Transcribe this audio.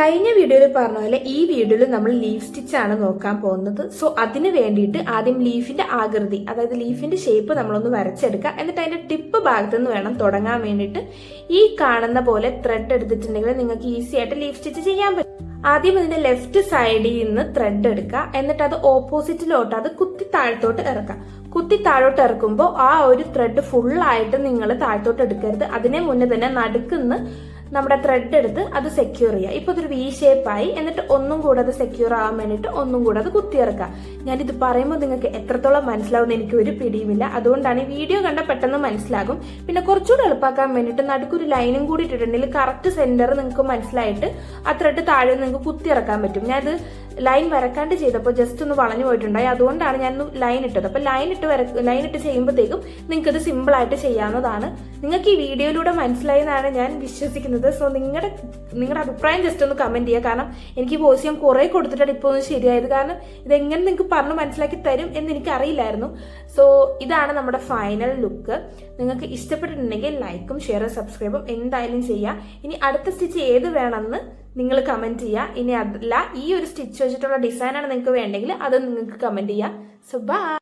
കഴിഞ്ഞ വീഡിയോയിൽ പറഞ്ഞ പോലെ ഈ വീഡിയോയിൽ നമ്മൾ ലീഫ് സ്റ്റിച്ച് ആണ് നോക്കാൻ പോകുന്നത്. സോ അതിന് വേണ്ടിയിട്ട് ആദ്യം ലീഫിന്റെ ആകൃതി, അതായത് ലീഫിന്റെ ഷേപ്പ് നമ്മളൊന്ന് വരച്ചെടുക്കുക. എന്നിട്ട് അതിന്റെ ടിപ്പ് ഭാഗത്ത് നിന്ന് വേണം തുടങ്ങാൻ വേണ്ടിയിട്ട്. ഈ കാണുന്ന പോലെ ത്രെഡ് എടുത്തിട്ടുണ്ടെങ്കിൽ നിങ്ങൾക്ക് ഈസി ആയിട്ട് ലീഫ് സ്റ്റിച്ച് ചെയ്യാൻ പറ്റും. ആദ്യം ഇതിന്റെ ലെഫ്റ്റ് സൈഡിൽ നിന്ന് ത്രെഡ് എടുക്കുക. എന്നിട്ട് അത് ഓപ്പോസിറ്റിലോട്ട് അത് കുത്തി താഴത്തോട്ട് ഇറക്കുക. കുത്തി താഴോട്ട് ഇറക്കുമ്പോൾ ആ ഒരു ത്രെഡ് ഫുള്ളായിട്ട് നിങ്ങൾ താഴത്തോട്ട് എടുക്കരുത്. അതിനെ മുന്നേ തന്നെ നടുക്കുന്ന് നമ്മുടെ ത്രെഡ് എടുത്ത് അത് സെക്യൂർ ചെയ്യുക. ഇപ്പൊ ഇതൊരു വി ഷേപ്പായി. എന്നിട്ട് ഒന്നും കൂടെ അത് സെക്യൂർ ആവാൻ വേണ്ടിയിട്ട് ഒന്നും കൂടെ അത് കുത്തിയിറക്കുക. ഞാനിത് പറയുമ്പോൾ നിങ്ങൾക്ക് എത്രത്തോളം മനസ്സിലാവുമെന്ന് എനിക്ക് ഒരു പിടിയുമില്ല. അതുകൊണ്ടാണ് ഈ വീഡിയോ കണ്ട പെട്ടെന്ന് മനസ്സിലാകും. പിന്നെ കുറച്ചുകൂടെ എളുപ്പമാക്കാൻ വേണ്ടിയിട്ട് നടുക്കൊരു ലൈനും കൂടി ഇട്ടിട്ടുണ്ടെങ്കിൽ കറക്റ്റ് സെന്റർ നിങ്ങൾക്ക് മനസ്സിലായിട്ട് ആ ത്രെഡ് താഴെ നിങ്ങൾക്ക് കുത്തിയിറക്കാൻ പറ്റും. ഞാനത് ലൈൻ വരക്കാണ്ട് ചെയ്തപ്പോൾ ജസ്റ്റ് ഒന്ന് വളഞ്ഞു പോയിട്ടുണ്ടായി. അതുകൊണ്ടാണ് ഞാൻ ലൈൻ ഇട്ടത്. അപ്പൊ ലൈൻ ഇട്ട് ചെയ്യുമ്പോഴത്തേക്കും നിങ്ങൾക്ക് ഇത് സിമ്പിൾ ആയിട്ട് ചെയ്യാവുന്നതാണ്. നിങ്ങൾക്ക് ഈ വീഡിയോയിലൂടെ മനസ്സിലായി എന്നാണ് ഞാൻ വിശ്വസിക്കുന്നത്. സോ നിങ്ങളുടെ അഭിപ്രായം ജസ്റ്റ് ഒന്ന് കമന്റ് ചെയ്യുക. കാരണം എനിക്ക് വോയിസ് ഞാൻ കുറെ കൊടുത്തിട്ടാണ് ഇപ്പോൾ ഒന്ന് ശരിയായത്. കാരണം ഇതെങ്ങനെ നിങ്ങൾക്ക് പറഞ്ഞു മനസ്സിലാക്കി തരും എന്ന് എനിക്ക് അറിയില്ലായിരുന്നു. സോ ഇതാണ് നമ്മുടെ ഫൈനൽ ലുക്ക്. നിങ്ങൾക്ക് ഇഷ്ടപ്പെട്ടിട്ടുണ്ടെങ്കിൽ ലൈക്കും ഷെയറും സബ്സ്ക്രൈബും എന്തായാലും ചെയ്യുക. ഇനി അടുത്ത സ്റ്റിച്ച് ഏത് വേണമെന്ന് നിങ്ങൾ കമന്റ് ചെയ്യുക. ഇനി അതല്ല ഈ ഒരു സ്റ്റിച്ച് വെച്ചിട്ടുള്ള ഡിസൈനാണ് നിങ്ങൾക്ക് വേണ്ടെങ്കിൽ അത് നിങ്ങൾക്ക് കമന്റ് ചെയ്യുക. So by.